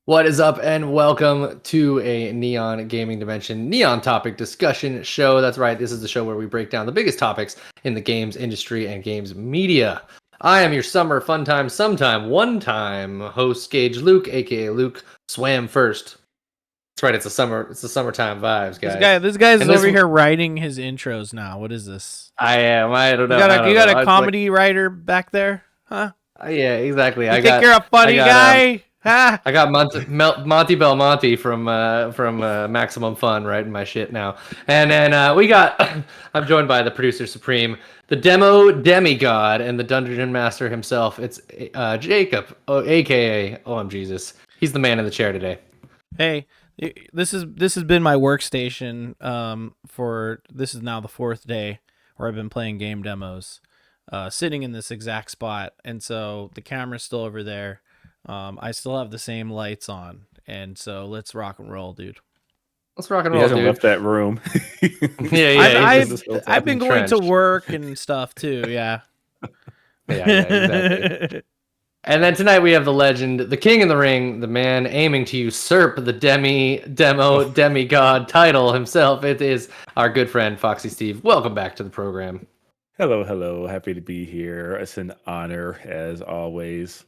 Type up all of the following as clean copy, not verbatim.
What is up, and welcome to a Neon Gaming Dimension Neon topic discussion show. That's right, this is the show where we break down the biggest topics in the games industry and games media. I am your summer fun time, sometime, one time host, Gage Luke, aka Luke Swam First. That's right, it's the summertime vibes, guys. This guy's And this over here writing his intros now. What is this? I don't know. You got a comedy writer back there, huh? Yeah, exactly. You think you're a funny guy? Huh? I got Monty Belmonte from Maximum Fun writing my shit now, and then we got. I'm joined by the producer supreme, the demo demigod, and the dungeon master himself. It's Jacob, aka OMGzus. He's the man in the chair today. Hey, this has been my workstation. This is now the fourth day where I've been playing game demos, sitting in this exact spot, and so the camera's still over there. I still have the same lights on, and so let's rock and roll, dude. Let's rock and roll, He hasn't dude. left that room. I've been going to work and stuff too. Yeah. Yeah, exactly. And then tonight we have the legend, the king in the ring, the man aiming to usurp the demigod title himself. It is our good friend Foxy Steve. Welcome back to the program. Hello. Happy to be here. It's an honor as always.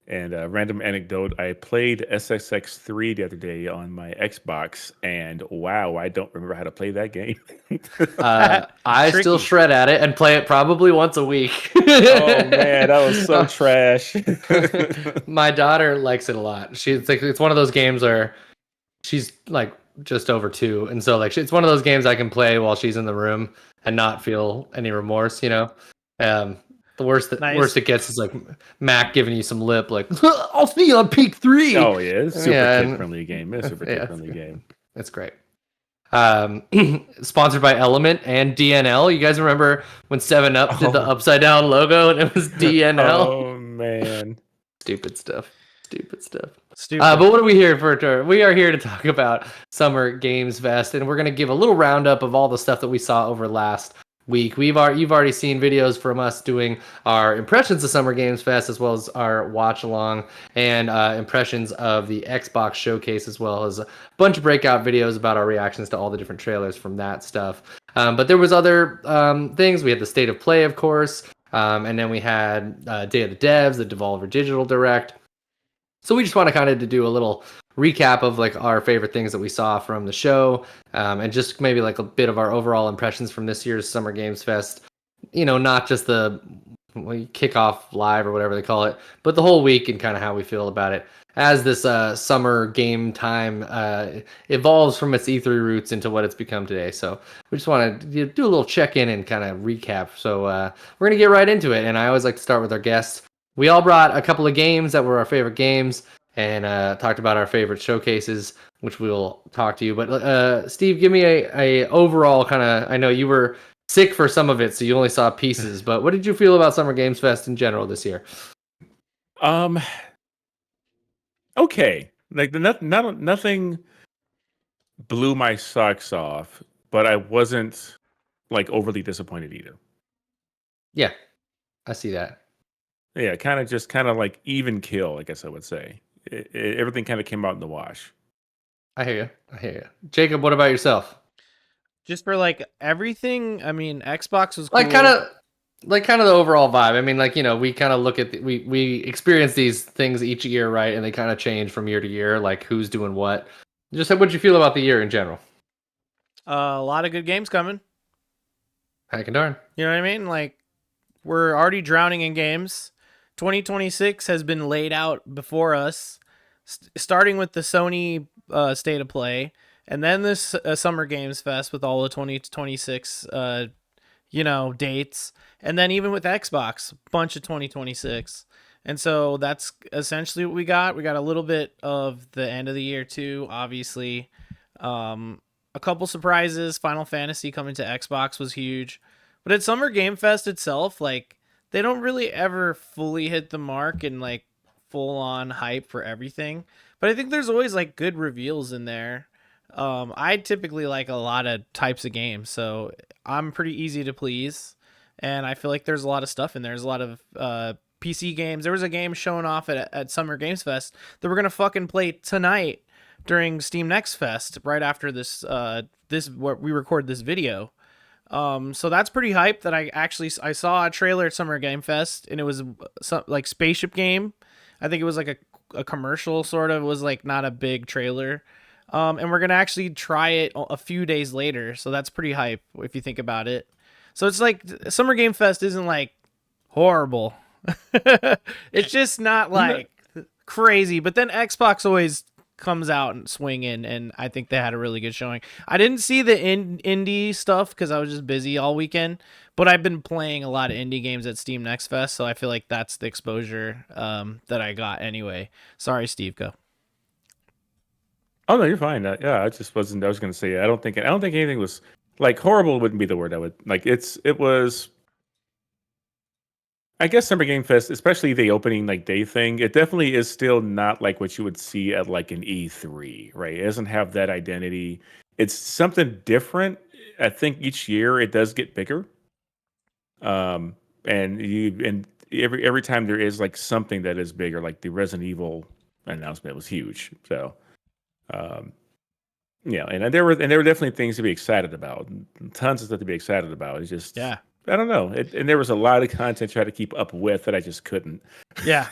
And a random anecdote, I played SSX3 the other day on my Xbox, and wow, I don't remember how to play that game. I still shred at it and play it probably once a week. Oh man, that was so trash. My daughter likes it a lot. It's one of those games where she's like just over 2, and so like it's one of those games I can play while she's in the room and not feel any remorse, you know. The worst it gets is like Mac giving you some lip, like I'll see you on peak 3. Oh yeah, it's super kid friendly game. It's super kid friendly game. It's great. Sponsored by Element and DNL. You guys remember when 7-Up did the upside down logo and it was DNL? Oh man, stupid stuff. Stupid. But what are we here for? We are here to talk about Summer Games Fest, and we're going to give a little roundup of all the stuff that we saw over last week. You've already seen videos from us doing our impressions of Summer Games Fest, as well as our watch along and impressions of the Xbox showcase, as well as a bunch of breakout videos about our reactions to all the different trailers from that stuff. But there was other things. We had the State of Play, of course, and then we had Day of the Devs, the Devolver Digital Direct. So we just want to kind of do a little recap of like our favorite things that we saw from the show, and just maybe like a bit of our overall impressions from this year's Summer Games Fest. You know, not just the kickoff live or whatever they call it, but the whole week and kind of how we feel about it as this summer game time evolves from its E3 roots into what it's become today. So we just want to do a little check-in and kind of recap. So we're going to get right into it, and I always like to start with our guests. We all brought a couple of games that were our favorite games and talked about our favorite showcases, which we'll talk to you. But Steve, give me a overall kind of, I know you were sick for some of it, so you only saw pieces, but what did you feel about Summer Games Fest in general this year? Okay. Like nothing blew my socks off, but I wasn't like overly disappointed either. Yeah, I see that. Yeah, kind of like even kill, I guess I would say. Everything kind of came out in the wash. I hear you. Jacob, what about yourself? Just for like everything, I mean, Xbox was cool. Like kind of the overall vibe. I mean, like, you know, we kind of look at we experience these things each year, right? And they kind of change from year to year, like who's doing what. Just what did you feel about the year in general? A lot of good games coming. Heck and darn. You know what I mean? Like, we're already drowning in games. 2026 has been laid out before us, starting with the Sony State of Play, and then this Summer Games Fest with all the 2026 dates, and then even with Xbox, bunch of 2026. And so that's essentially what we got. We got a little bit of the end of the year too, obviously. A couple surprises. Final Fantasy coming to Xbox was huge. But at Summer Game Fest itself, like, they don't really ever fully hit the mark and like full on hype for everything. But I think there's always like good reveals in there. I typically like a lot of types of games, so I'm pretty easy to please. And I feel like there's a lot of stuff in there. There's a lot of PC games. There was a game showing off at Summer Games Fest that we're gonna fucking play tonight during Steam Next Fest, right after this where we record this video. So that's pretty hype that I saw a trailer at Summer Game Fest, and it was some like spaceship game. I think it was like a commercial sort of. It was like not a big trailer. And we're gonna actually try it a few days later, so that's pretty hype if you think about it. So it's like Summer Game Fest isn't like horrible. It's just not like crazy. But then Xbox always comes out and swing in, and I think they had a really good showing. I didn't see the indie stuff because I was just busy all weekend, but I've been playing a lot of indie games at Steam Next Fest, so I feel like that's the exposure that I got anyway. Sorry, Steve, go. Oh no, you're fine. Yeah, I just wasn't. I was going to say I don't think anything was like horrible. Wouldn't be the word I would like. It was. I guess Summer Game Fest, especially the opening like day thing, it definitely is still not like what you would see at like an E3, right? It doesn't have that identity. It's something different. I think each year it does get bigger. And every time there is like something that is bigger, like the Resident Evil announcement was huge. So. Yeah, and there were definitely things to be excited about, tons of stuff to be excited about. It's just I don't know, and there was a lot of content to try to keep up with that I just couldn't. Yeah,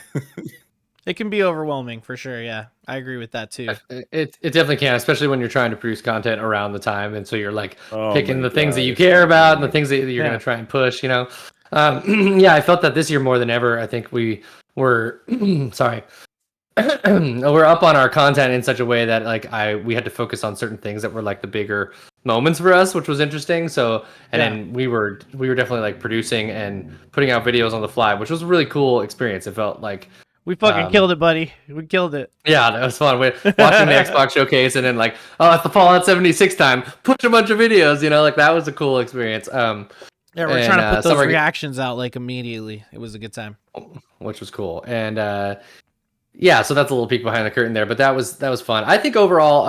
it can be overwhelming for sure. Yeah, I agree with that too. It definitely can, especially when you're trying to produce content around the time, and so you're like picking the things that you care about and the things that you're going to try and push. Yeah, I felt that this year more than ever. I think we were sorry. We're up on our content in such a way that like we had to focus on certain things that were like the bigger moments for us, which was interesting. So then we were definitely like producing and putting out videos on the fly, which was a really cool experience. It felt like we fucking killed it, buddy. We killed it. Yeah, that was fun. Watching the Xbox showcase and then like, oh, it's the Fallout 76 time. Push a bunch of videos, like that was a cool experience. Yeah, we're trying to put those reactions out like immediately. It was a good time, which was cool. And yeah, so that's a little peek behind the curtain there, but that was fun. I think overall,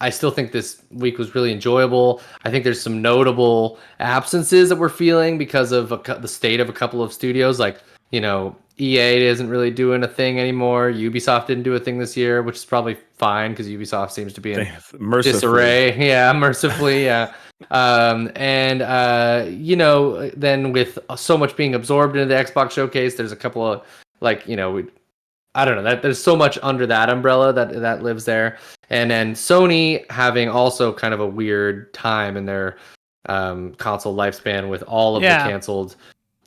I still think this week was really enjoyable. I think there's some notable absences that we're feeling because of the state of a couple of studios. Like, EA isn't really doing a thing anymore. Ubisoft didn't do a thing this year, which is probably fine because Ubisoft seems to be in disarray. Yeah, mercifully, yeah. Then with so much being absorbed into the Xbox showcase, there's a couple of I don't know, there's so much under that umbrella that lives there. And then Sony having also kind of a weird time in their console lifespan with all of the canceled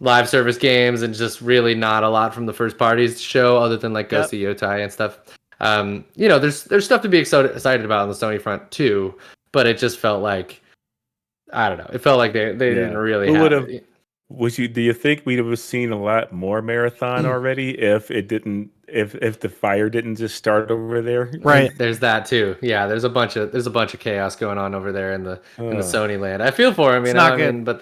live service games and just really not a lot from the first parties to show other than like Ghost of Yotai and stuff. There's stuff to be excited about on the Sony front too, but it just felt like, I don't know, it felt like they didn't really have it. Do you think we'd have seen a lot more marathon already if the fire didn't just start over there? Right. There's that too. Yeah, there's a bunch of chaos going on over there in the Sony land. I feel for them, but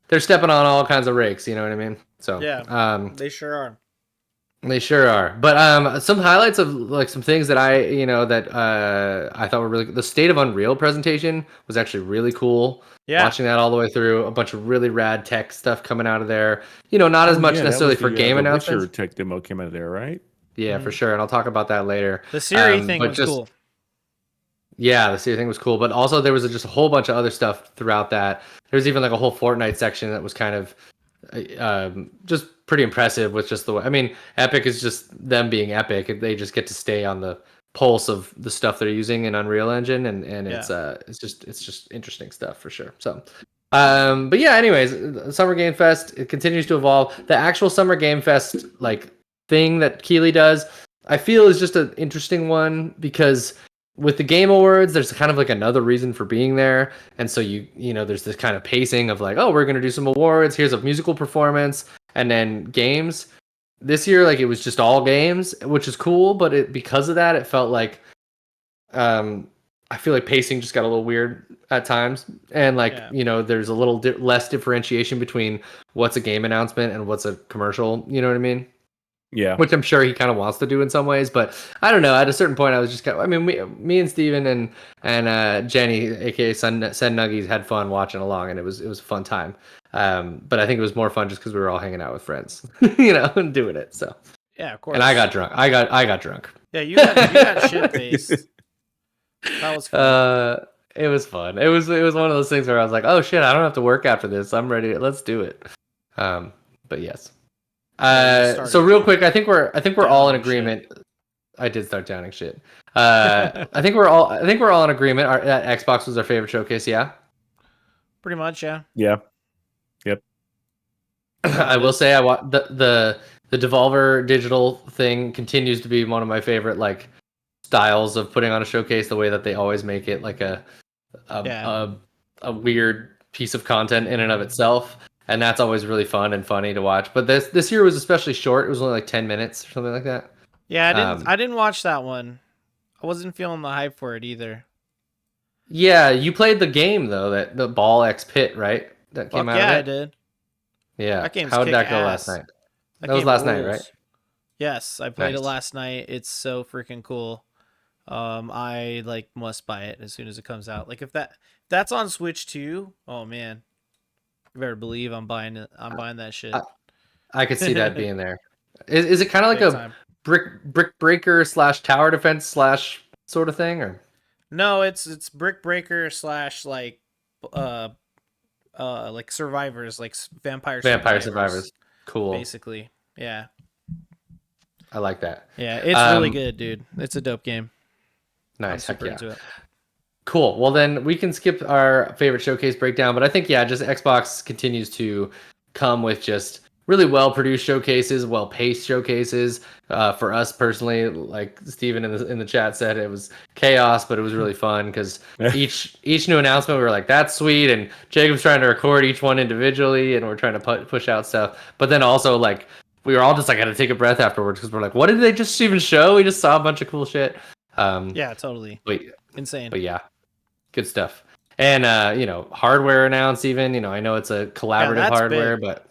they're stepping on all kinds of rakes, you know what I mean? So they sure are. They sure are. But some highlights of like some things that I thought were really, the State of Unreal presentation was actually really cool. Yeah. Watching that all the way through, a bunch of really rad tech stuff coming out of there. Not as much necessarily for game announcements. The Witcher tech demo came out of there, right? Yeah, for sure. And I'll talk about that later. The Siri thing was cool. Yeah, the Siri thing was cool. But also there was just a whole bunch of other stuff throughout that. There was even like a whole Fortnite section that was kind of just pretty impressive with just the way. I mean, Epic is just them being Epic. They just get to stay on the pulse of the stuff they're using in Unreal Engine, and it's just interesting stuff for sure. So but yeah, anyways, Summer Game Fest, it continues to evolve. The actual Summer Game Fest like thing that Keighley does, I feel is just an interesting one because with the Game Awards, there's kind of like another reason for being there. And so there's this kind of pacing of like, oh, we're going to do some awards. Here's a musical performance and then games. This year, like, it was just all games, which is cool. But because of that, it felt like, I feel like pacing just got a little weird at times. And there's a little less differentiation between what's a game announcement and what's a commercial. You know what I mean? Yeah, which I'm sure he kind of wants to do in some ways, but I don't know. At a certain point, I was just kind of, I mean, me and Steven and Jenny, aka Sen Nuggies, had fun watching along, and it was a fun time. But I think it was more fun just because we were all hanging out with friends, you know, and doing it. So, Yeah, of course. and I got drunk. I got drunk. Yeah, you got shit faced. That was fun. It was fun. It was one of those things where I was like, oh shit, I don't have to work after this. I'm ready. Let's do it. But yes. So real quick, I think we're all in agreement. Shit. I did start downing shit. I think we're all in agreement. That Xbox was our favorite showcase. Yeah. Pretty much, yeah. Yeah. Yep. I will say the Devolver Digital thing continues to be one of my favorite like styles of putting on a showcase. The way that they always make it like a weird piece of content in and of itself, and that's always really fun and funny to watch. But this year was especially short. It was only like 10 minutes or something like that. Yeah, I didn't watch that one. I wasn't feeling the hype for it either. Yeah, you played the game though, that the Ball X Pit, right? That came out. Yeah, of it? I did. Yeah. That game's How did that go ass. last night? That was last night, right? Yes, I played it last night. It's so freaking cool. I like must buy it as soon as it comes out. Like if that's on Switch too, oh man, you better believe I'm buying it. I'm buying that shit. I could see that being there. Is it kind of like a brick breaker / tower defense / sort of thing, or? No, it's brick breaker / like survivors, like vampire survivors. Cool. Basically, yeah. I like that. Yeah, it's really good, dude. It's a dope game. Nice. I'm super into it. Cool. Well, then we can skip our favorite showcase breakdown, but I think just Xbox continues to come with just really well-produced showcases, well-paced showcases. For us personally, like Steven in the chat said, it was chaos, but it was really fun because each new announcement we were like, that's sweet, and Jacob's trying to record each one individually, and we're trying to push out stuff. But then also like we were all just like had to take a breath afterwards because we're like, what did they just even show? We just saw a bunch of cool shit. Yeah, totally. Insane. But yeah, good stuff. And hardware announced even. I know it's a collaborative hardware, but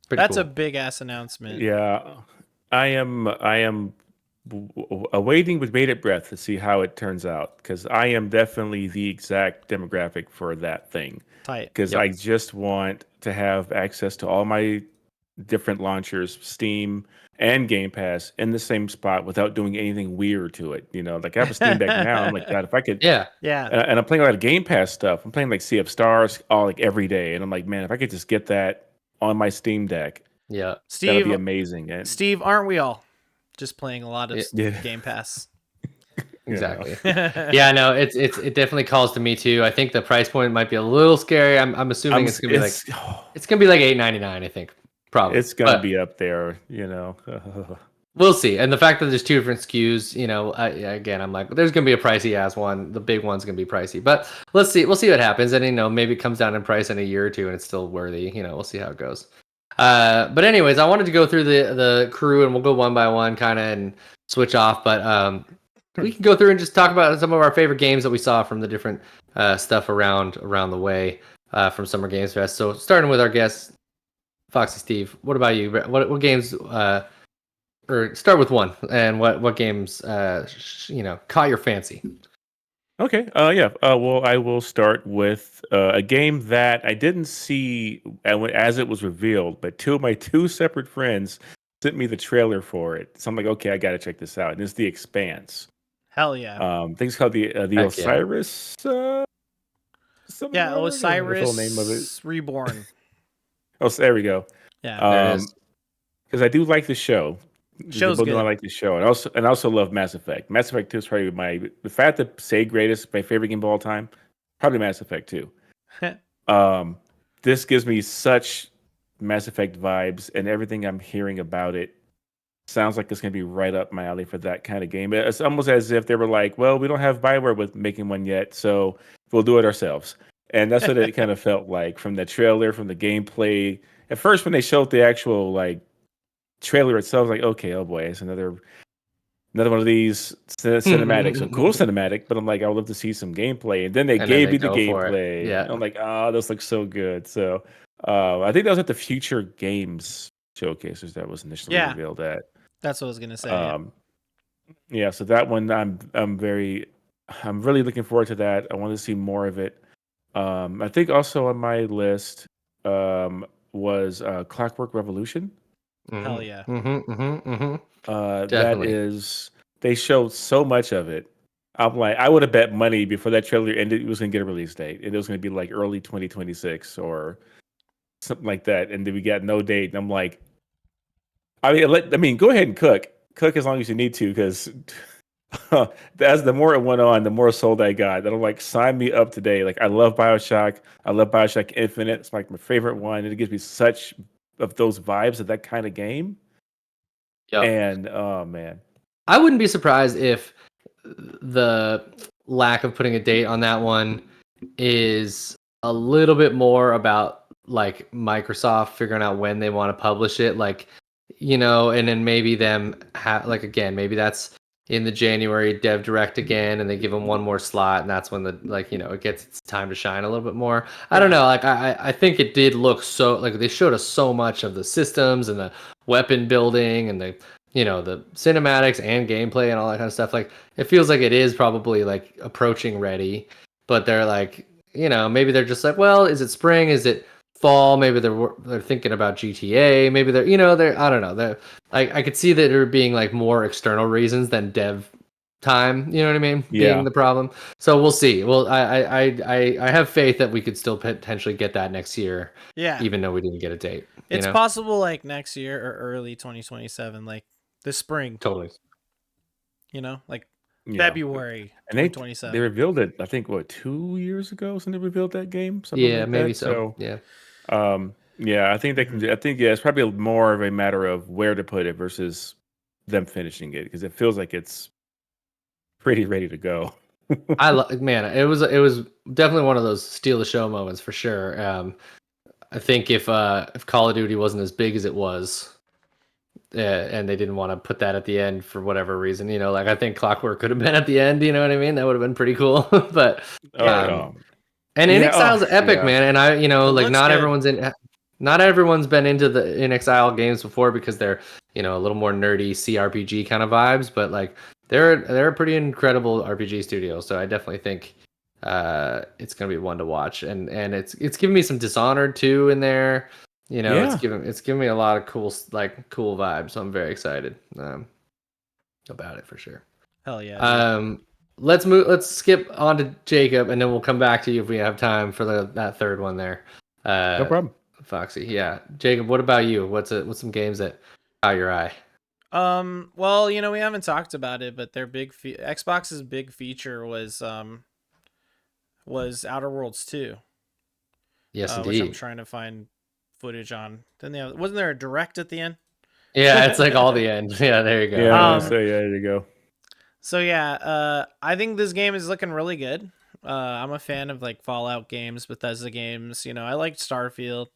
that's cool. a big ass announcement. Yeah, I am awaiting with bated breath to see how it turns out because I am definitely the exact demographic for that thing. Tight. Because I just want to have access to all my different launchers, Steam and Game Pass, in the same spot without doing anything weird to it. Like I have a Steam Deck now. I'm like, God, if I could, yeah. And I'm playing a lot of Game Pass stuff. I'm playing like Sea of Stars every day, and I'm like, man, if I could just get that on my Steam Deck, Steve, that'd be amazing. And Steve, aren't we all just playing a lot of Game Pass? Exactly. Yeah, no, it definitely calls to me too. I think the price point might be a little scary. I'm assuming it's gonna be like $8.99. I think probably it's gonna be up there. We'll see. And the fact that there's two different SKUs, again, I'm like, there's gonna be a pricey ass one. The big one's gonna be pricey, but let's see. We'll see what happens. And maybe it comes down in price in a year or two, and it's still worthy. We'll see how it goes. But anyways, I wanted to go through the crew, and we'll go one by one, kind of, and switch off. But we can go through and just talk about some of our favorite games that we saw from the different stuff around the way from Summer Games Fest. So starting with our guest, Foxy Steve. What about you? What games? Or start with one, and what games caught your fancy? Okay. Well, I will start with a game that I didn't see as it was revealed, but two separate friends sent me the trailer for it. So I'm like, okay, I got to check this out. And it's The Expanse. Hell yeah. I think it's called the Osiris. Osiris name of it. Reborn. Oh, so there we go. Yeah. Because I do like the show. Show's good. I like the show, and I also love Mass Effect. Mass Effect 2 is probably if I had to say greatest, my favorite game of all time, probably Mass Effect 2. This gives me such Mass Effect vibes, and everything I'm hearing about it sounds like it's going to be right up my alley for that kind of game. It's almost as if they were like, well, we don't have BioWare with making one yet, so we'll do it ourselves. And that's what it kind of felt like from the trailer, from the gameplay. At first, when they showed the actual trailer itself, like, okay, oh boy, it's another one of these cinematics. A cool cinematic, but I'm like, I would love to see some gameplay. And then they gave me the gameplay. Yeah. I'm like, oh, this looks so good. So I think that was at the Future Games showcases that was initially revealed at. That's what I was gonna say. So that one I'm really looking forward to that. I want to see more of it. I think also on my list, was Clockwork Revolution. Hell yeah. That Definitely. is, they showed so much of it. I'm like, I would have bet money before that trailer ended, it was going to get a release date, and it was going to be like early 2026 or something like that. And then we got no date, and I'm like, I mean, go ahead and cook as long as you need to, because as the more it went on, the more sold I got. That I'm like, sign me up today. Like, I love Bioshock. I love Bioshock Infinite. It's like my favorite one, and it gives me such of those vibes of that kind of game. Yep. And oh man, I wouldn't be surprised if the lack of putting a date on that one is a little bit more about like Microsoft figuring out when they want to publish it, like, and then maybe them like, again, maybe that's in the January Dev Direct again, and they give them one more slot, and that's when the, like, it gets its time to shine a little bit more. I don't know, like, I think it did look so, like, they showed us so much of the systems and the weapon building and the the cinematics and gameplay and all that kind of stuff. Like, it feels like it is probably like approaching ready, but they're like, maybe they're just like, well, is it spring? Is it fall? Maybe they're thinking about GTA. Maybe they're I don't know. They're like, I could see that there being like more external reasons than dev time. You know what I mean? Yeah. Being the problem. So we'll see. Well, I have faith that we could still potentially get that next year. Yeah. Even though we didn't get a date. It's possible like next year or early 2027, like the spring. Totally. Like yeah. February And they 2027. revealed it, I think, 2 years ago, so they revealed that game. Something Yeah, like maybe that. so. Yeah. Yeah, I think they can. I think it's probably more of a matter of where to put it versus them finishing it, because it feels like it's pretty ready to go. Man, it was definitely one of those steal the show moments for sure. I think if Call of Duty wasn't as big as it was, and they didn't want to put that at the end for whatever reason, like, I think Clockwork could have been at the end. You know what I mean? That would have been pretty cool. But and Yeah, NXile's epic, yeah. man. And I, like, looks not good. not everyone's been into the NXile games before because they're, a little more nerdy CRPG kind of vibes. But like, they're a pretty incredible RPG studio. So I definitely think it's gonna be one to watch. And it's giving me some Dishonored too in there. Yeah. It's giving me a lot of cool vibes. So I'm very excited about it for sure. Hell yeah. Dude. Let's skip on to Jacob, and then we'll come back to you if we have time for that third one there. No problem. Foxy. Yeah. Jacob, what about you? What's some games that caught your eye? Well, we haven't talked about it, but their Xbox's big feature was Outer Worlds 2. Yes, Which I'm indeed. trying to find footage on. Wasn't there a direct at the end? Yeah, it's like all the end. Yeah, there you go. Yeah, there you go. So yeah, I think this game is looking really good. I'm a fan of like Fallout games, Bethesda games. I liked Starfield,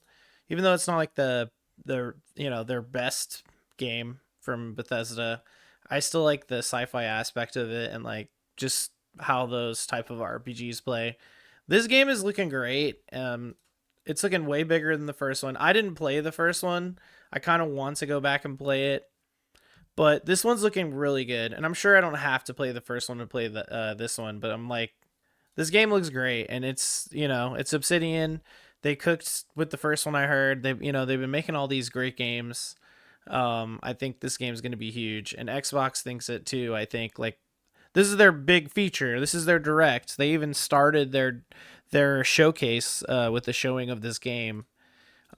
even though it's not like their best game from Bethesda. I still like the sci-fi aspect of it and like just how those type of RPGs play. This game is looking great. It's looking way bigger than the first one. I didn't play the first one. I kind of want to go back and play it. But this one's looking really good, and I'm sure I don't have to play the first one to play this one. But I'm like, this game looks great, and it's it's Obsidian. They cooked with the first one. I heard they've been making all these great games. I think this game's going to be huge, and Xbox thinks it too. I think like this is their big feature. This is their direct. They even started their showcase with the showing of this game.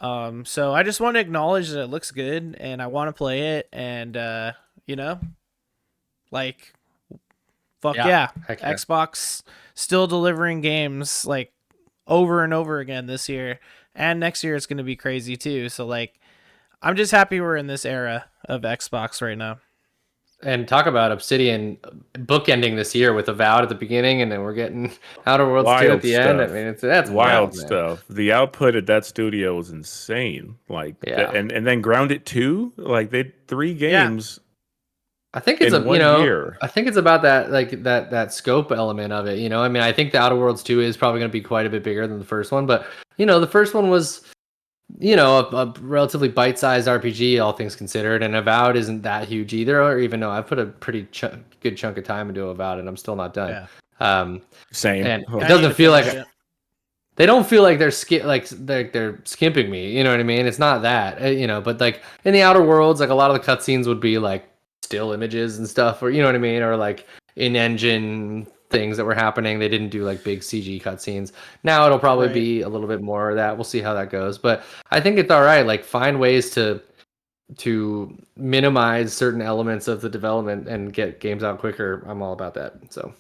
So I just want to acknowledge that it looks good and I want to play it, and like, fuck yeah. Xbox still delivering games like over and over again this year, and next year it's going to be crazy too. So like, I'm just happy we're in this era of Xbox right now. And talk about Obsidian bookending this year with Avowed at the beginning, and then we're getting Outer Worlds 2 at the end. I mean, that's wild stuff. The output at that studio was insane. Like, and then Grounded 2, like they 3 games. I think it's year. I think it's about that, like that scope element of it. I mean, I think the Outer Worlds 2 is probably going to be quite a bit bigger than the first one, but the first one was a relatively bite-sized RPG, all things considered, and Avowed isn't that huge either, or even though I've put a pretty good chunk of time into Avowed, and I'm still not done. Same. And it doesn't feel like they don't feel like they're skimping me. You know what I mean? It's not that, you know. But like in the Outer Worlds, like a lot of the cutscenes would be like still images and stuff, or you know what I mean, or like in-engine things that were happening. They didn't do like big CG cutscenes. Now it'll probably Right. be a little bit more of that. We'll see how that goes. But I think it's all right. Like find ways to minimize certain elements of the development and get games out quicker. I'm all about that. So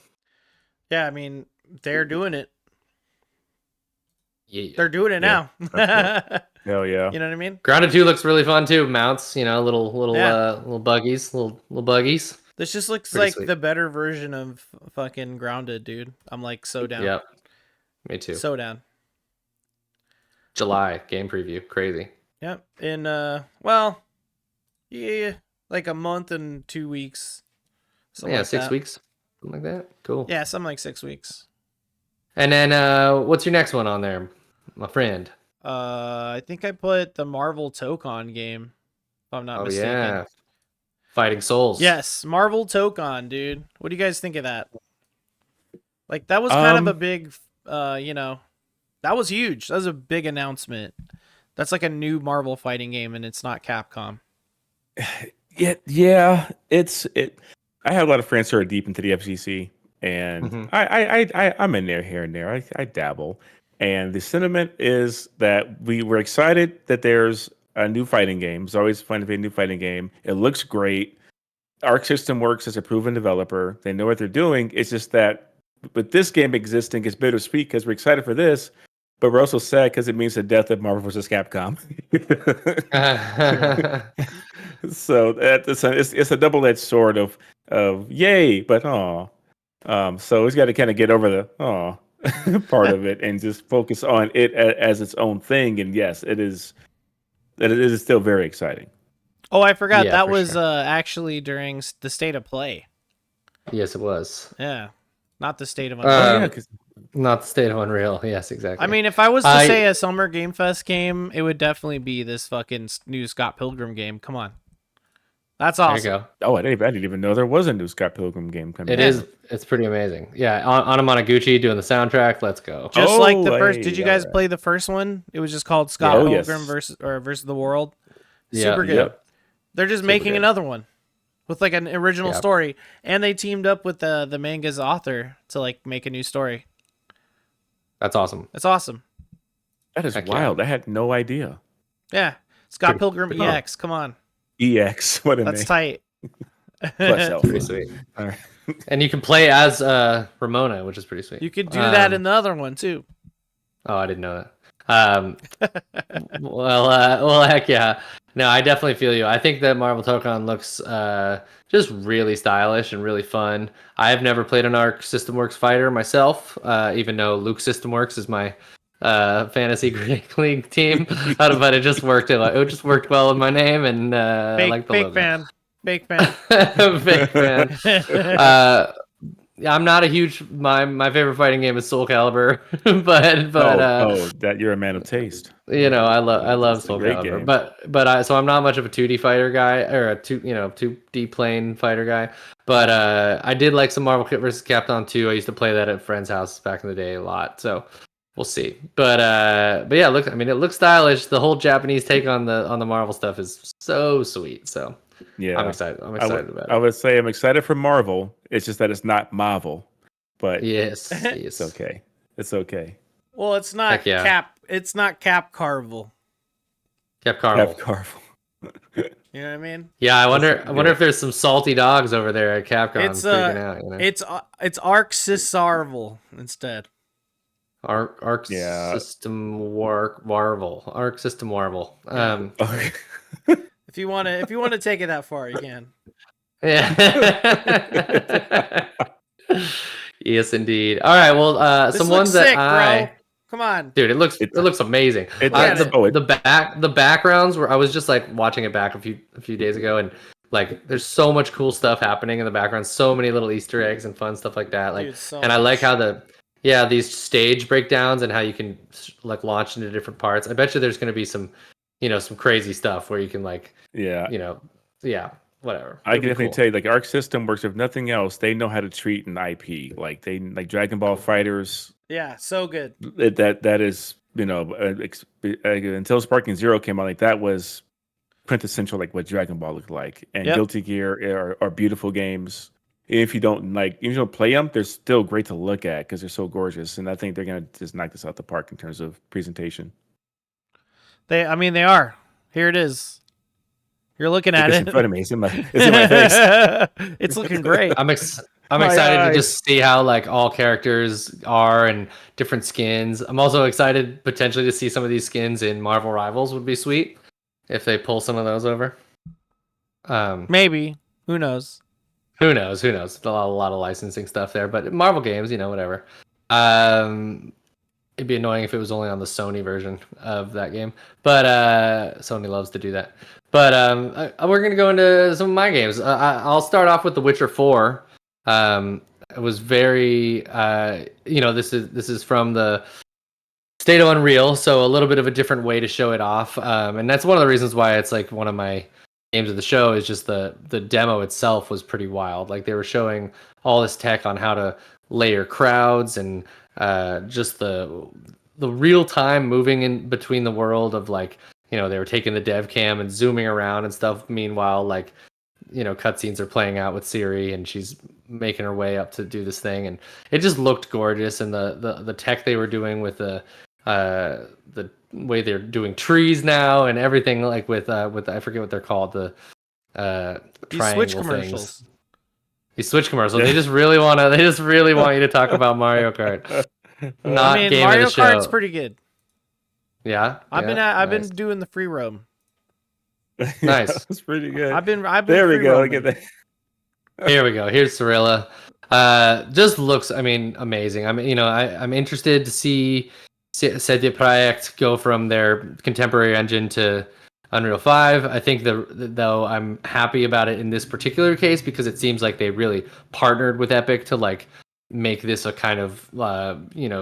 Yeah, I mean, they're doing it. yeah. They're doing it Yeah, now. Hell yeah. You know what I mean? Grounded 2 looks really fun too. Mounts, you know, little Yeah. little buggies, little buggies. This just looks Pretty like sweet. the better version of fucking Grounded, dude. I'm like so down. Yep. Me too. So down. July game preview. Crazy. Yep. In well, yeah, like a month and 2 weeks. Something Yeah, like 6 that. weeks. Something like that. Cool. Yeah, something like 6 weeks. And then what's your next one on there, my friend? I think I put the Marvel Tokon game, if I'm not Oh mistaken. yeah. Fighting Souls. Yes, Marvel Tokon, dude. What do you guys think of that? Like that was kind of a big you know, that was huge. That was a big announcement. That's like a new Marvel fighting game and it's not Capcom. Yeah. I have a lot of friends who are deep into the FCC, and Mhm. I'm in there here and there. I dabble, and the sentiment is that we were excited that there's a new fighting game. It's always fun to be a new fighting game. It looks great. Arc System Works as a proven developer. They know what they're doing. It's just that with this game existing, it's bittersweet because we're excited for this, but we're also sad because it means the death of Marvel vs. Capcom. So it's a double-edged sword of yay, but aw. So it's got to kind of get over the aw part of it and just focus on it as its own thing. And yes, it is still very exciting. Oh, I forgot Yeah, that for was sure. actually during the State of Play. Yes, it was. Yeah, not the State of Oh, Unreal. yeah. 'Cause- Not the State of Unreal. Yes, exactly. I mean, if I was to say a Summer Game Fest game, it would definitely be this fucking new Scott Pilgrim game. Come on, that's there you awesome. go. oh, I didn't even know there was a new Scott Pilgrim game coming. It out. is. It's pretty amazing. Yeah, Anamanaguchi doing the soundtrack. Let's go. Just like the Oh, first. hey, Did you guys alright. play the first one? It was just called Scott Oh, yes. Pilgrim versus the World. Yeah, Super good. Yep. They're just Super making good. another one with like an original Yep. story, and they teamed up with the manga's author to like make a new story. That's awesome. That's awesome. That is Heck yeah. wild. I had no idea. Yeah, Scott Pretty- Pilgrim pretty- EX. Come on, EX, what a that's name. tight. Plus Alpha. Pretty sweet. All right. And you can play as Ramona, which is pretty sweet. You could do that Um, in the other one too. Oh, I didn't know that. Well, heck yeah. No, I definitely feel you. I think that Marvel Tokon looks just really stylish and really fun. I've never played an Arc System Works fighter myself, even though Luke System Works is my fantasy league team. But it just worked. It just worked well with my name, and I like the Fake logo. fan. Fake fan. Big fan. I'm not a huge. My favorite fighting game is Soul Calibur, but That you're a man of taste. you know I love It's a Soul great Calibur, game. but I'm not much of a 2D fighter guy or a 2D plane fighter guy. But I did like some Marvel vs. Capcom 2. I used to play that at friends' houses back in the day a lot. So we'll see. But yeah, look. I mean, it looks stylish. The whole Japanese take on the Marvel stuff is so sweet. So Yeah, I'm excited. I'm I excited would, about I it. would say I'm excited for Marvel. It's just that it's not Marvel, but Yes, it's yes. okay. It's okay. Well, it's not Heck yeah. Cap. It's not Cap Carvel. Capcom. Have Carvel. You know what I mean? Yeah, I wonder Yeah. if there's some salty dogs over there at Capcom It's freaking out. You know? It's Arc Sysarvel instead. Arc Yeah. System Warvel. Arc System Warvel. Okay. If you wanna take it that far, you can. Yeah. Yes, indeed. All right. Well, This some looks ones that sick, bro. Come on. dude, it looks amazing. The backgrounds were. I was just like watching it back a few days ago, and like there's so much cool stuff happening in the background. So many little Easter eggs and fun stuff like that. Like, Dude, so and I like much. how these stage breakdowns and how you can like launch into different parts. I bet you there's going to be some crazy stuff where you can like, Yeah. whatever. I It'll can be definitely cool. tell you, like Arc System Works. If nothing else, they know how to treat an IP. Like Dragon Ball Fighters. Yeah, so good. That is, until Sparking Zero came out, like that was quintessential, like what Dragon Ball looked like. And Yep. Guilty Gear are beautiful games. If you don't play them, they're still great to look at because they're so gorgeous. And I think they're gonna just knock this out the park in terms of presentation. They are. Here it is. You're looking at It's it. in front of me. It's in my face. It's looking great. I'm My excited to eyes. just see how like all characters are and different skins. I'm also excited potentially to see some of these skins in Marvel Rivals. Would be sweet if they pull some of those over. Maybe. Who knows? Who knows? Who knows? A lot of licensing stuff there, but Marvel games, whatever. It'd be annoying if it was only on the Sony version of that game, but Sony loves to do that. But we're gonna go into some of my games. I'll start off with The Witcher 4. It was very, this is from the State of Unreal, so a little bit of a different way to show it off, and that's one of the reasons why it's like one of my games of the show. Is just the demo itself was pretty wild. Like they were showing all this tech on how to layer crowds and just the real time moving in between the world of like, they were taking the dev cam and zooming around and stuff. Meanwhile, like, cutscenes are playing out with Ciri and she's making her way up to do this thing, and it just looked gorgeous. And the tech they were doing with the way they're doing trees now and everything, like with I forget what they're called, the These Switch commercials. things. These Switch commercials. They just really want you to talk about Mario Kart. Not game Mario of the Kart's show. pretty good. Yeah. I've nice. been doing the free roam. Nice. That's pretty good. I've been There we free go. roaming. Look at that. Here we go. Here's Cirilla. Just looks, amazing. I'm interested to see CD Projekt go from their contemporary engine to Unreal 5. I think though I'm happy about it in this particular case because it seems like they really partnered with Epic to like make this a kind of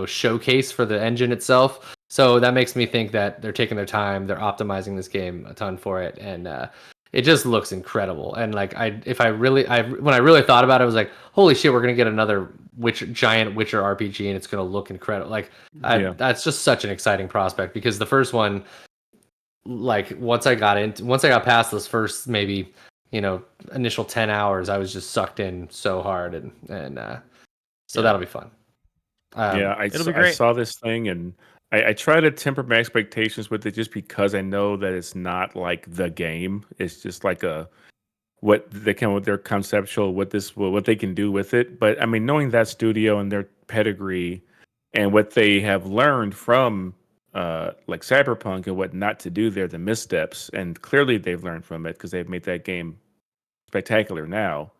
showcase for the engine itself. So that makes me think that they're taking their time, they're optimizing this game a ton for it, and it just looks incredible. And like when I really thought about it, I was like, holy shit, we're gonna get another giant Witcher RPG, and it's gonna look incredible. Like that's just such an exciting prospect because the first one, like once I got past those first maybe initial 10 hours, I was just sucked in so hard, and so that'll be fun. it'll be great. I saw this thing and I try to temper my expectations with it just because I know that it's not like the game. It's just like what they can with their conceptual, what they can do with it. But I mean, knowing that studio and their pedigree and what they have learned from like Cyberpunk and what not to do there, the missteps, and clearly they've learned from it because they've made that game spectacular now.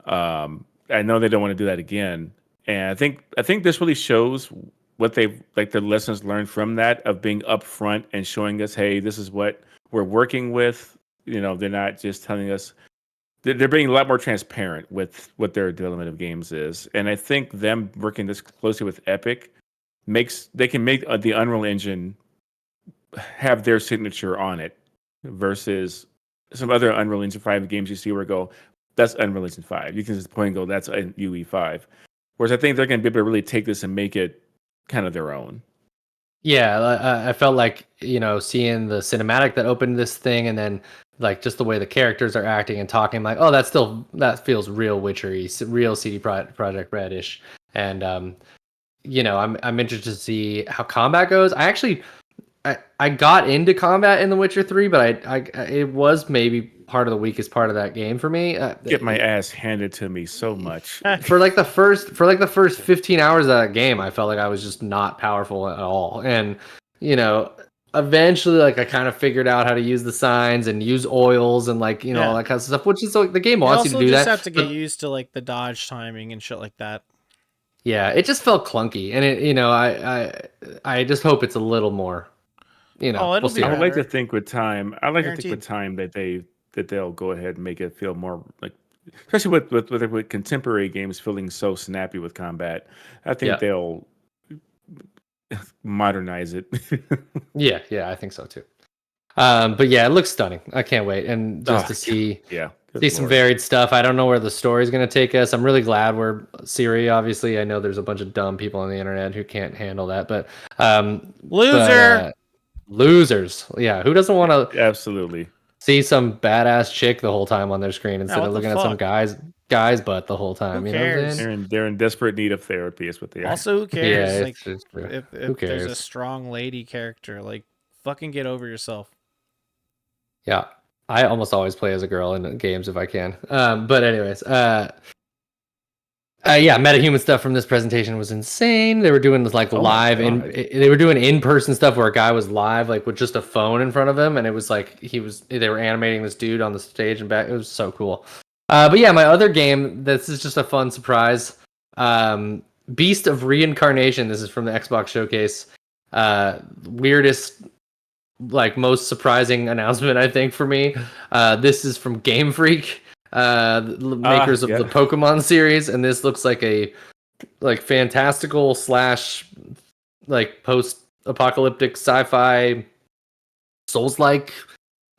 I know they don't want to do that again, and I think this really shows what they've like the lessons learned from that of being upfront and showing us, hey, this is what we're working with. They're not just telling us. They're being a lot more transparent with what their development of games is, and I think them working this closely with Epic they can make the Unreal Engine have their signature on it versus some other Unreal Engine 5 games you see where go, that's Unreal Engine 5. You can just point and go, that's a UE5. Whereas I think they're going to be able to really take this and make it kind of their own. Yeah, I felt like seeing the cinematic that opened this thing, and then like just the way the characters are acting and talking, like, oh, that feels real Witchery, real CD Projekt Red-ish, and I'm interested to see how combat goes. I got into combat in The Witcher 3, but I it was maybe part of the weakest part of that game for me. Get my ass handed to me so much. For like the first 15 hours of that game, I felt like I was just not powerful at all. And eventually, like I kind of figured out how to use the signs and use oils and like all that kind of stuff, which is like the game wants you to do that. You also just have to get used to like the dodge timing and shit like that. Yeah, it just felt clunky, and I just hope it's a little more. We'll see. I would like to think with time. I like Guaranteed. to think with time that they'll go ahead and make it feel more like, especially with contemporary games feeling so snappy with combat. I think they'll modernize it. Yeah, I think so too. But yeah, it looks stunning. I can't wait, and just to see. Yeah, See some varied stuff. I don't know where the story's going to take us. I'm really glad we're Siri. Obviously, I know there's a bunch of dumb people on the internet who can't handle that, but Loser. losers. Yeah, who doesn't want to Absolutely. see some badass chick the whole time on their screen instead what of the looking at some fuck? guy's butt the whole time? Who You know what I'm cares? saying? They're in desperate need of therapy. Is what they are. Also, who cares? Yeah, Like, it's true. if Who there's a cares? strong lady character, like, fucking get over yourself. Yeah, I almost always play as a girl in games if I can. But anyways, yeah, metahuman stuff from this presentation was insane. They were doing this like Oh my live God. they were doing in-person stuff where a guy was live like with just a phone in front of him, and it was like they were animating this dude on the stage and back. It was so cool. But yeah, my other game, this is just a fun surprise. Beast of Reincarnation. This is from the Xbox Showcase. Weirdest, like most surprising announcement I think for me. This is from Game Freak, the makers of the Pokemon series, and this looks like a fantastical slash like post-apocalyptic sci-fi Souls-like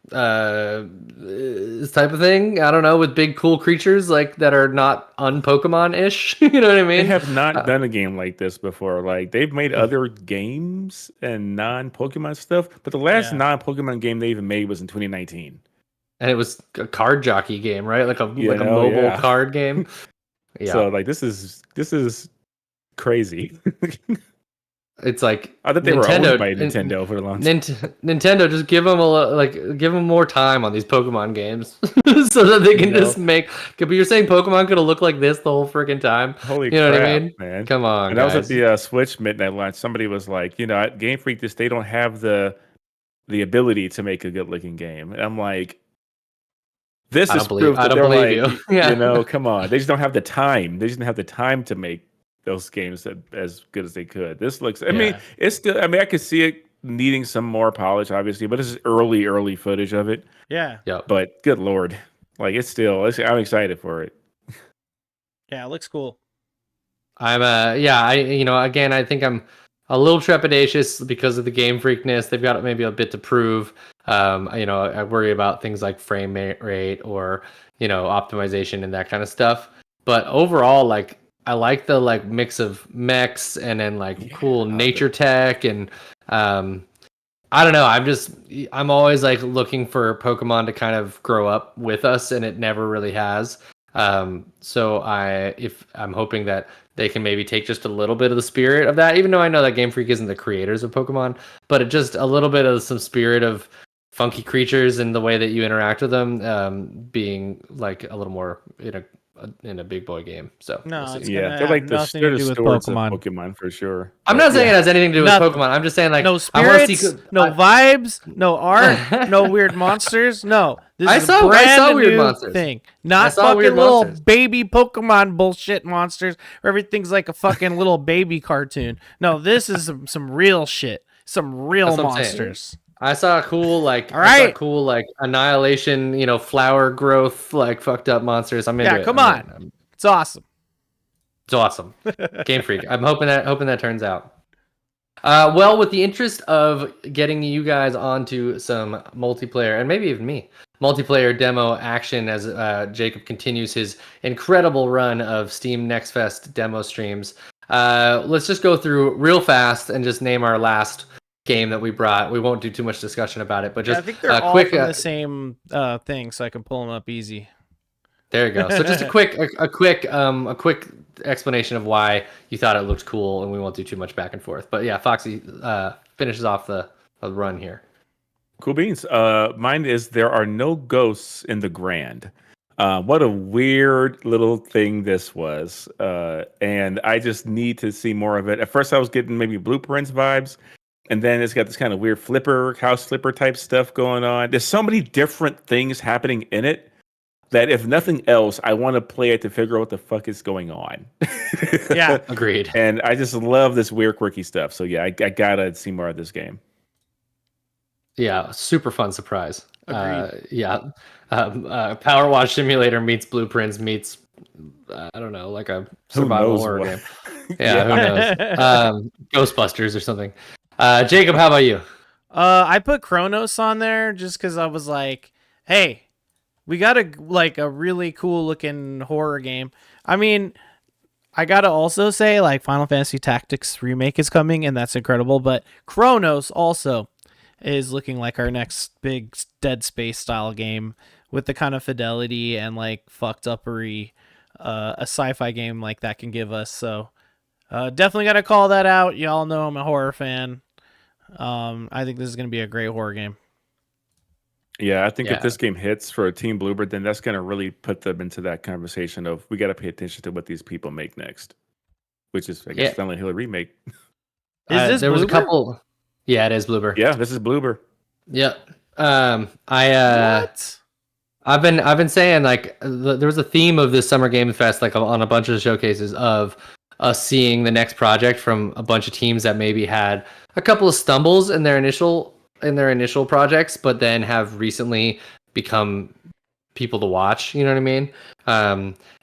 this type of thing. I don't know, with big cool creatures like that are not un-Pokemon-ish. You know what I mean? They have not done a game like this before. Like they've made other games and non-Pokemon stuff, but the last non-Pokemon game they even made was in 2019. And it was a card jockey game, right? Like a mobile card game. Yeah. So like this is crazy. It's like I thought they were owned by Nintendo for a long time. Nintendo, just give them more time on these Pokemon games so that they can just make. But you're saying Pokemon could have looked like this the whole freaking time? Holy you know crap, what I mean, man! Come on, and that was at the Switch midnight launch. Somebody was like, at Game Freak, they don't have the ability to make a good looking game. And I'm like, this is proof that they're like, you. Come on, they just don't have the time. They just don't have the time to make those games as good as they could. This looks, I mean, it's still, I could see it needing some more polish, obviously, but this is early footage of it. Yeah. But good Lord, like I'm excited for it. Yeah, it looks cool. Again, I think I'm a little trepidatious because of the Game Freakness. They've got maybe a bit to prove. I worry about things like frame rate or, optimization and that kind of stuff. But overall, like, I like the mix of mechs and then cool nature tech and I don't know. I'm always looking for Pokemon to kind of grow up with us, and it never really has. So I'm hoping that they can maybe take just a little bit of the spirit of that, even though I know that Game Freak isn't the creators of Pokemon, but just a little bit of some spirit of funky creatures and the way that you interact with them, being a little more in a big boy game. So no, they're like the stewards of Pokemon for sure. I'm not saying it has anything to do with Pokemon. I'm just saying no spirits, no vibes, no art, no weird monsters. No, this is a brand new monsters thing. Not fucking little baby Pokemon bullshit monsters where everything's like a fucking little baby cartoon. No, this is some real shit. Some real monsters. I saw a cool annihilation, flower growth, fucked up monsters. I'm into it. Yeah, come on. It's awesome. It's awesome. Game Freak. I'm hoping that turns out. Well, with the interest of getting you guys onto some multiplayer, and maybe even me, multiplayer demo action as Jacob continues his incredible run of Steam Next Fest demo streams, let's just go through real fast and just name our last game that we brought. We won't do too much discussion about it, but just I think they're all from the same thing, so I can pull them up easy. There you go. So just a quick explanation of why you thought it looked cool, and we won't do too much back and forth. But yeah, Foxy finishes off the run here. Cool beans. Mine is there are no ghosts in the Grand. What a weird little thing this was, and I just need to see more of it. At first, I was getting maybe Blueprints vibes. And then it's got this kind of weird house flipper type stuff going on. There's so many different things happening in it that if nothing else, I want to play it to figure out what the fuck is going on. Yeah, agreed. And I just love this weird, quirky stuff. So yeah, I gotta see more of this game. Yeah, super fun surprise. Agreed. Power Wash Simulator meets Blueprints meets I don't know, like a survival horror game. Yeah, who knows? Ghostbusters or something. Jacob, how about you? I put Chronos on there just because I was like, hey, we got a really cool looking horror game. I mean, I gotta also say, like, Final Fantasy Tactics Remake is coming, and that's incredible. But Chronos also is looking like our next big Dead Space style game with the kind of fidelity and like fucked uppery a sci-fi game like that can give us. So definitely gotta call that out. Y'all know I'm a horror fan. I think this is gonna be a great horror game. Yeah, I think Yeah. if this game hits for Team Bluebird, then that's going to really put them into that conversation of we got to pay attention to what these people make next, which is, I guess, Yeah. Silent Hill remake. Is this there was a Bloober? couple. Yeah, it is Bloober. Yeah, this is Bluebird. Yep. What? I've been saying like there was a theme of this Summer Game Fest like on a bunch of showcases of us seeing the next project from a bunch of teams that maybe had a couple of stumbles in their initial projects, but then have recently become people to watch. You know what I mean?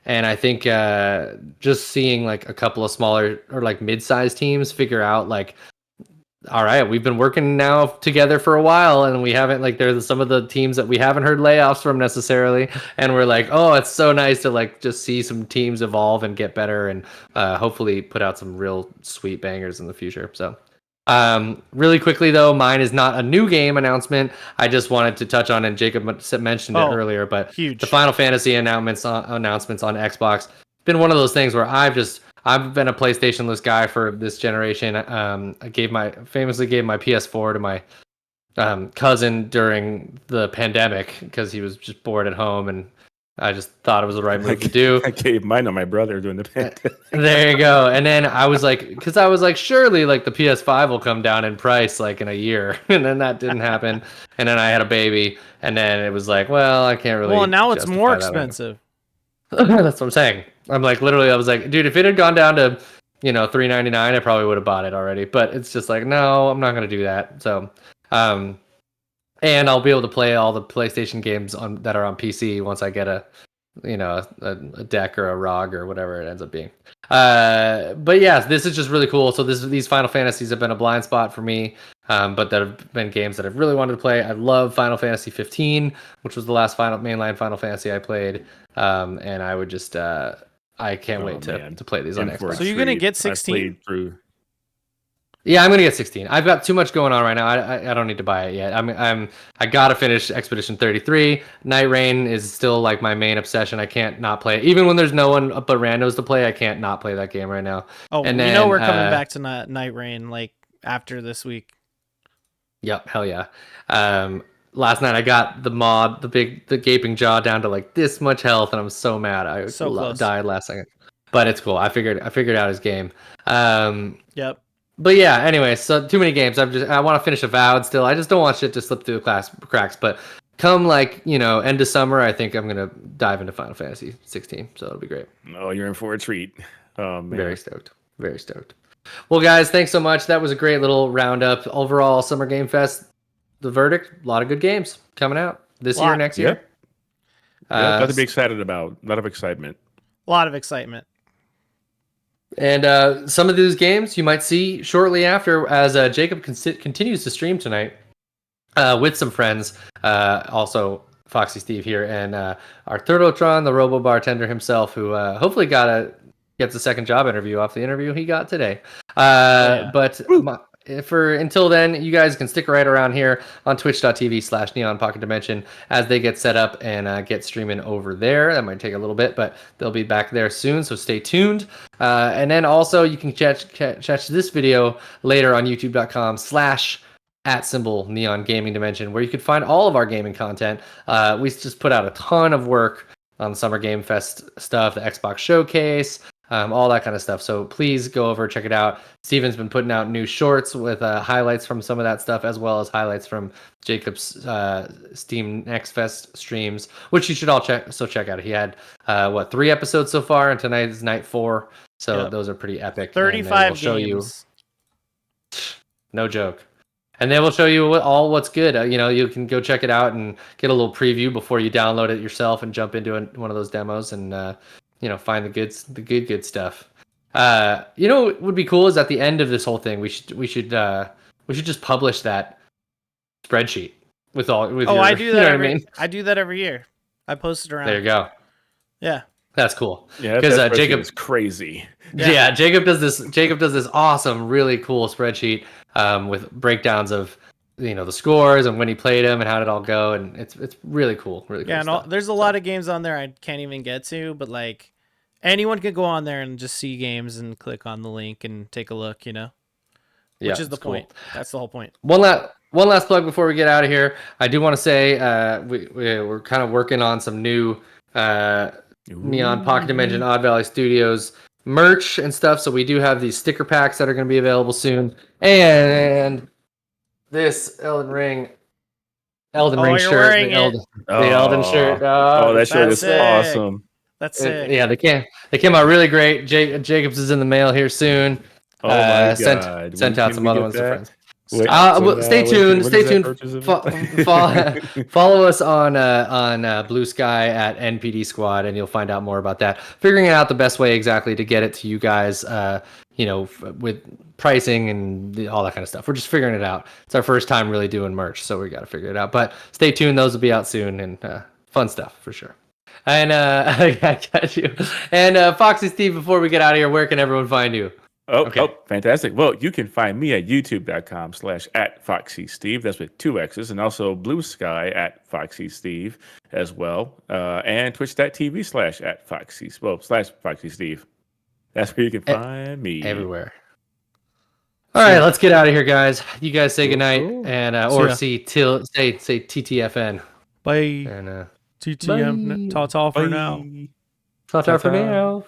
And I think just seeing like a couple of smaller or like mid-sized teams figure out like, all right, we've been working now together for a while, and we haven't like there's some of the teams that we haven't heard layoffs from necessarily, and we're like, oh, it's so nice to like just see some teams evolve and get better, and hopefully put out some real sweet bangers in the future. So, really quickly though, mine is not a new game announcement. I just wanted to touch on, and Jacob mentioned it earlier, but huge. the Final Fantasy announcements on Xbox. It's been one of those things where I've been a PlayStation-less guy for this generation. I famously gave my PS4 to my cousin during the pandemic because he was just bored at home, and I just thought it was the right move to do. I gave mine to my brother during the pandemic. There you go. And then I was like, surely like the PS5 will come down in price like in a year, and then that didn't happen. And then I had a baby, and then it was like, well, I can't really. Well, now it's justify more that expensive. That's what I'm saying. I'm like, literally, I was like, dude, if it had gone down to, $3.99, I probably would have bought it already. But it's just like, no, I'm not gonna do that. So, and I'll be able to play all the PlayStation games that are on PC once I get a deck or a ROG or whatever it ends up being. But yeah, this is just really cool. So these Final Fantasies have been a blind spot for me. But that have been games that I've really wanted to play. I love Final Fantasy 15, which was the last mainline Final Fantasy I played. And I would just I can't wait to play these on Xbox. So you're gonna get 16? Yeah, I'm gonna get 16. I've got too much going on right now. I don't need to buy it yet. I gotta finish Expedition 33. Night Rain is still like my main obsession. I can't not play it. Even when there's no one but randos to play, I can't not play that game right now. Oh, and then, we're coming back to Night Rain like after this week. Yep, hell yeah. Last night I got the mod, the gaping jaw down to like this much health, and I'm so mad. I died last second, but it's cool. I figured out his game. Yep. But yeah, anyway, so too many games. I want to finish Avowed still. I just don't want shit to slip through the cracks. But come end of summer, I think I'm gonna dive into Final Fantasy 16. So it'll be great. Oh, you're in for a treat. Oh, man. Very stoked. Very stoked. Well, guys, thanks so much. That was a great little roundup. Overall, Summer Game Fest, the verdict, a lot of good games coming out this year, next year. Yeah, nothing to be excited about. A lot of excitement. A lot of excitement. And some of these games you might see shortly after as Jacob continues to stream tonight with some friends. Also, Foxy Steve here and our Thirtotron, the Robo Bartender himself, who hopefully gets a second job interview off the interview he got today. But until then, you guys can stick right around here on twitch.tv/Neon Pocket Dimension as they get set up and get streaming over there. That might take a little bit, but they'll be back there soon, so stay tuned. And then also you can catch this video later on youtube.com/@Neon Gaming Dimension, where you can find all of our gaming content. We just put out a ton of work on Summer Game Fest stuff, the Xbox Showcase, all that kind of stuff. So please go over, check it out. Steven's been putting out new shorts with highlights from some of that stuff, as well as highlights from Jacob's Steam Next Fest streams, which you should all check out. He had 3 episodes so far, and tonight is night 4. So those are pretty epic. 35 show games. No joke. And they will show you what's good. You can go check it out and get a little preview before you download it yourself and jump into one of those demos and find the good stuff. What would be cool is at the end of this whole thing, we should just publish that spreadsheet with all. I do that. I do that every year. I posted around. There you go. Yeah. That's cool. Yeah, Because that spreadsheet Jacob is crazy. Yeah, Jacob does this. Jacob does this awesome, really cool spreadsheet with breakdowns of the scores and when he played them and how did it all go, and it's really cool, really cool Yeah, and stuff. there's a lot of games on there I can't even get to, but like anyone could go on there and just see games and click on the link and take a look, Yeah, which is the it's cool. point. That's the whole point. One last plug before we get out of here. I do want to say we're kind of working on some new Neon Pocket Dimension Odd Valley Studios merch and stuff. So we do have these sticker packs that are going to be available soon, and this Elden Ring you're shirt, wearing the it. Elden shirt. That shirt is sick. awesome. That's sick. Yeah, they came out really great. Jacobs is in the mail here soon. Oh my Sent god! sent When out can some we other get ones to that? friends. Stay Stay tuned. Follow us on Blue Sky at NPD Squad, and you'll find out more about that. Figuring out the best way exactly to get it to you guys, with pricing and all that kind of stuff. We're just figuring it out. It's our first time really doing merch, so we got to figure it out. But stay tuned; those will be out soon, and fun stuff for sure. And I got you. And Foxy Steve, before we get out of here, where can everyone find you? Oh, fantastic. Well, you can find me at youtube.com/@FoxySteve. That's with 2 X's. And also Blue Sky @FoxySteve as well. And twitch.tv/@FoxySteve. That's where you can find me. Everywhere. All right, let's get out of here, guys. You guys say goodnight, Cool. and say TTFN. Bye. And TTM. bye. Ta-ta for now. Ta-ta for now.